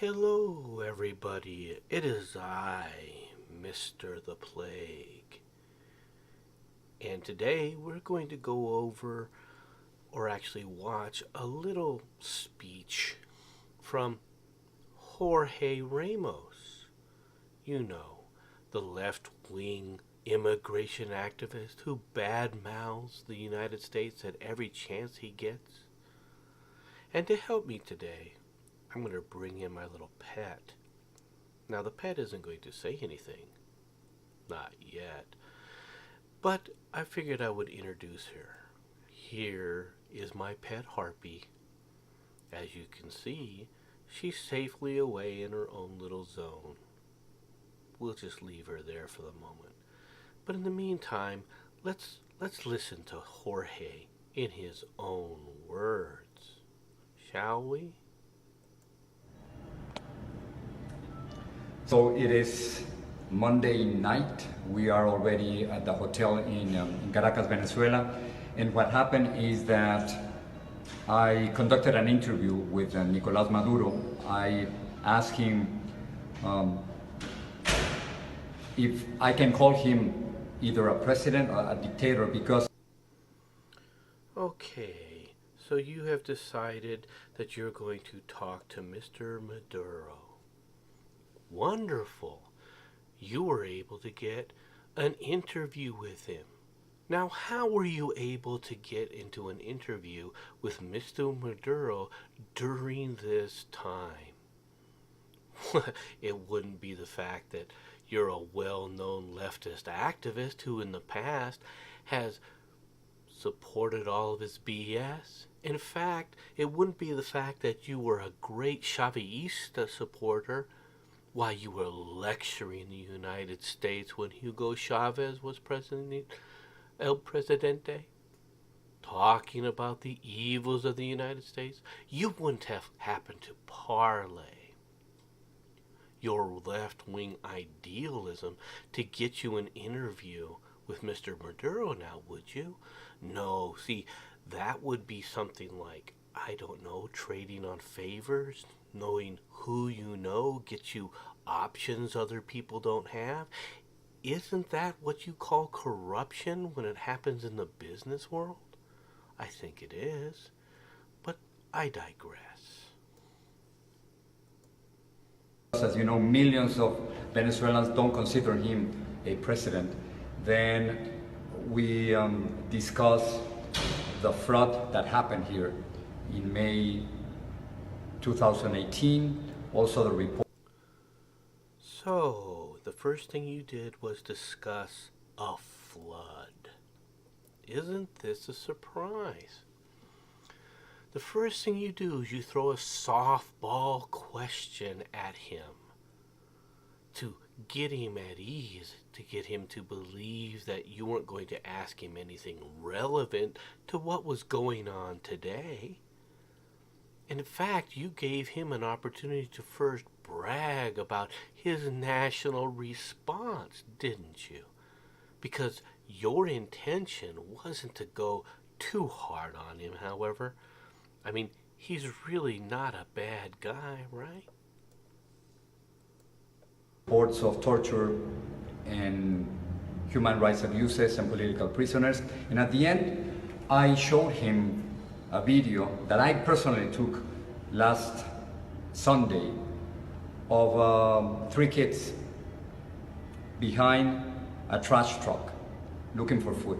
Hello, everybody. It is I, Mr. the Plague. And today we're going to go over, or actually watch, a little speech from Jorge Ramos. You know, the left-wing immigration activist who badmouths the United States at every chance he gets. And to help me today, I'm going to bring in my little pet. Now, the pet isn't going to say anything. Not yet. But I figured I would introduce her. Here is my pet Harpy. As you can see, she's safely away in her own little zone. We'll just leave her there for the moment. But in the meantime, let's listen to Jorge in his own words. Shall we? So it is Monday night. We are already at the hotel in Caracas, Venezuela. And what happened is that I conducted an interview with Nicolás Maduro. I asked him if I can call him either a president or a dictator because... Okay, so you have decided that you're going to talk to Mr. Maduro. Wonderful. You were able to get an interview with him. Now, how were you able to get into an interview with Mr. Maduro during this time? It wouldn't be the fact that you're a well-known leftist activist who in the past has supported all of his BS. In fact, it wouldn't be the fact that you were a great Chavista supporter while you were lecturing the United States when Hugo Chavez was president, El Presidente, talking about the evils of the United States. You wouldn't have happened to parlay your left-wing idealism to get you an interview with Mr. Maduro now, would you? No, see, that would be something like, I don't know, trading on favors. Knowing who you know gets you options other people don't have. Isn't that what you call corruption when it happens in the business world? I think it is. But I digress. As you know, millions of Venezuelans don't consider him a president. Then we discuss the fraud that happened here in May 2018, also the report. So, the first thing you did was discuss a flood. Isn't this a surprise? The first thing you do is you throw a softball question at him to get him at ease, to get him to believe that you weren't going to ask him anything relevant to what was going on today. And in fact, you gave him an opportunity to first brag about his national response, didn't you? Because your intention wasn't to go too hard on him, however. I mean, he's really not a bad guy, right? Reports of torture and human rights abuses and political prisoners. And at the end, I showed him a video that I personally took last Sunday of 3 kids behind a trash truck looking for food.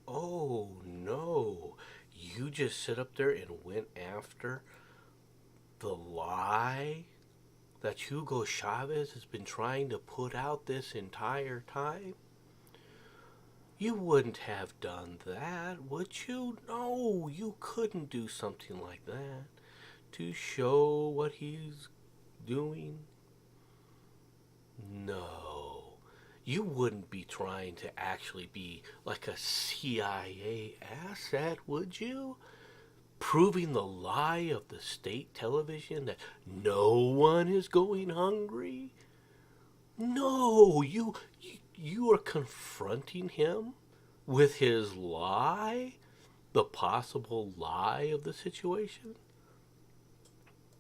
Oh no, you just sit up there and went after the lie that Hugo Chavez has been trying to put out this entire time? You wouldn't have done that, would you? No, you couldn't do something like that to show what he's doing. No, you wouldn't be trying to actually be like a CIA asset, would you? Proving the lie of the state television that no one is going hungry? No, you are confronting him with his lie, the possible lie of the situation.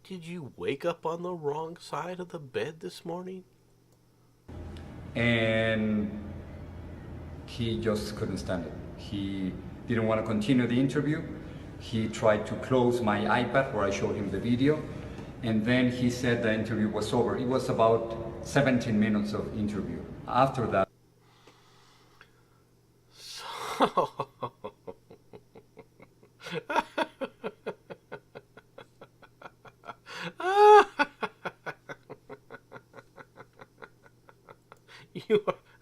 Did you wake up on the wrong side of the bed this morning? And he just couldn't stand it. He didn't want to continue the interview. He tried to close my iPad where I showed him the video, and then he said the interview was over. It was about 17 minutes of interview. After that, So,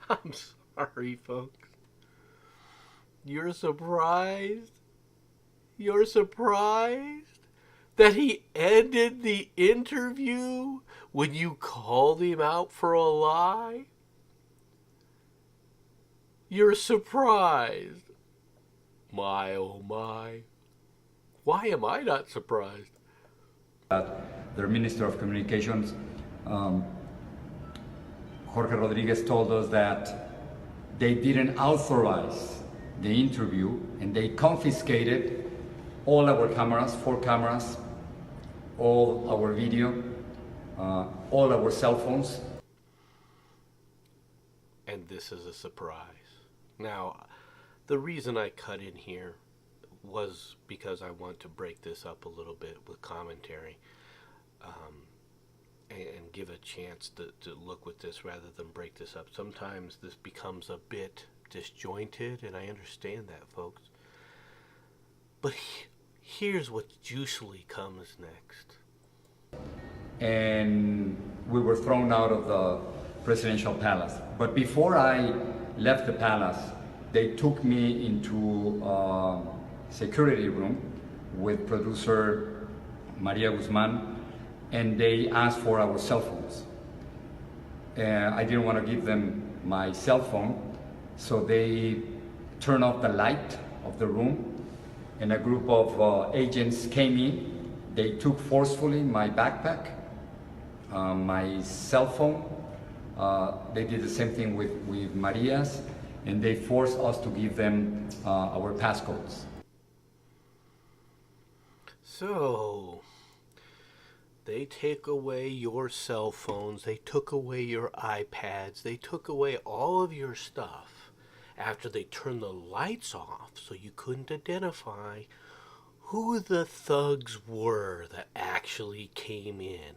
I'm sorry, folks. You're surprised? You're surprised that he ended the interview when you called him out for a lie? You're surprised. My, oh my. Why am I not surprised? their Minister of Communications, Jorge Rodriguez, told us that they didn't authorize the interview and they confiscated all our cameras, 4 cameras, all our video, all our cell phones. And this is a surprise. Now, the reason I cut in here was because I want to break this up a little bit with commentary, and give a chance to look with this rather than break this up. Sometimes this becomes a bit disjointed, and I understand that, folks. But here's what usually comes next. And we were thrown out of the presidential palace. But before I left the palace, they took me into a security room with producer Maria Guzman, and they asked for our cell phones. I didn't want to give them my cell phone, so they turned off the light of the room, and a group of agents came in. They took forcefully my backpack, my cell phone. They did the same thing with Maria's, and they forced us to give them our passcodes. So, they take away your cell phones, they took away your iPads, they took away all of your stuff after they turned the lights off so you couldn't identify who the thugs were that actually came in.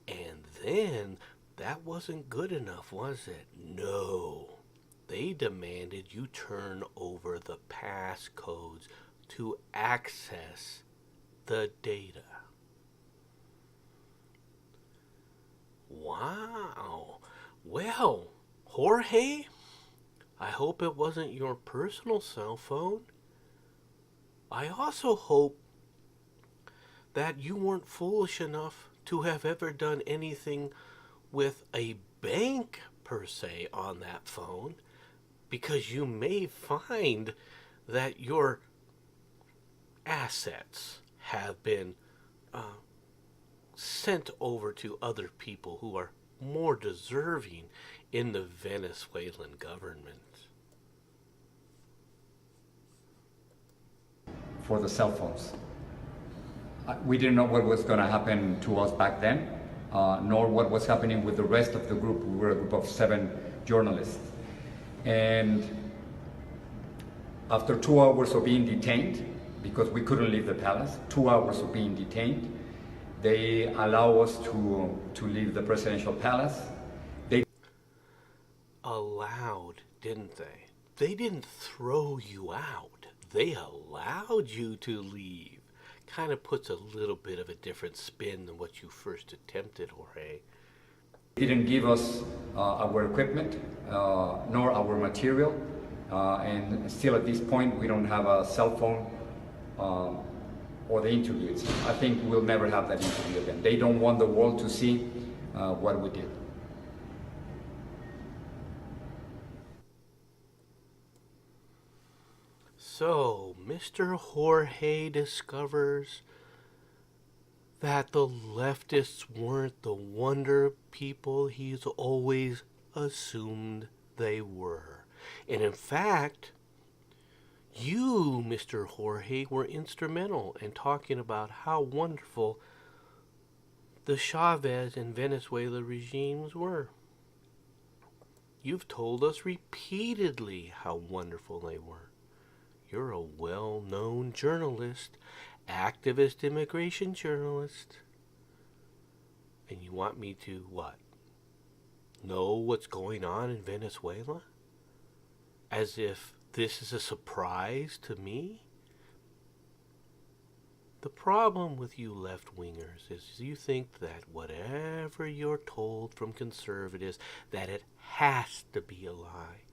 And then that wasn't good enough, was it? No. They demanded you turn over the passcodes to access the data. Wow. Well, Jorge, I hope it wasn't your personal cell phone. I also hope that you weren't foolish enough to have ever done anything with a bank per se on that phone, because you may find that your assets have been sent over to other people who are more deserving in the Venezuelan government. For the cell phones. We didn't know what was going to happen to us back then, nor what was happening with the rest of the group. We were a group of 7 journalists. And after 2 hours of being detained, because we couldn't leave the palace, 2 hours of being detained, they allow us to leave the presidential palace. They allowed, didn't they? They didn't throw you out. They allowed you to leave. Kind of puts a little bit of a different spin than what you first attempted, Jorge. didn't give us our equipment, nor our material, and still at this point we don't have a cell phone or the interviews. I think we'll never have that interview again. They don't want the world to see what we did. So, Mr. Jorge discovers that the leftists weren't the wonder people he's always assumed they were. And in fact, you, Mr. Jorge, were instrumental in talking about how wonderful the Chavez and Venezuela regimes were. You've told us repeatedly how wonderful they were. You're a well-known journalist, activist immigration journalist. And you want me to what? Know what's going on in Venezuela? As if this is a surprise to me? The problem with you left-wingers is you think that whatever you're told from conservatives, that it has to be a lie.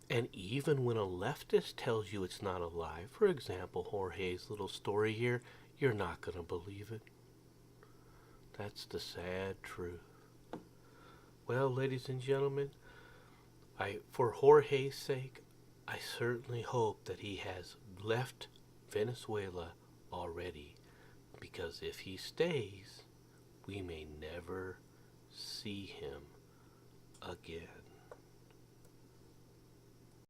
And even when a leftist tells you it's not a lie, for example, Jorge's little story here, you're not going to believe it. That's the sad truth. Well, ladies and gentlemen, for Jorge's sake, I certainly hope that he has left Venezuela already, because if he stays, we may never see him again.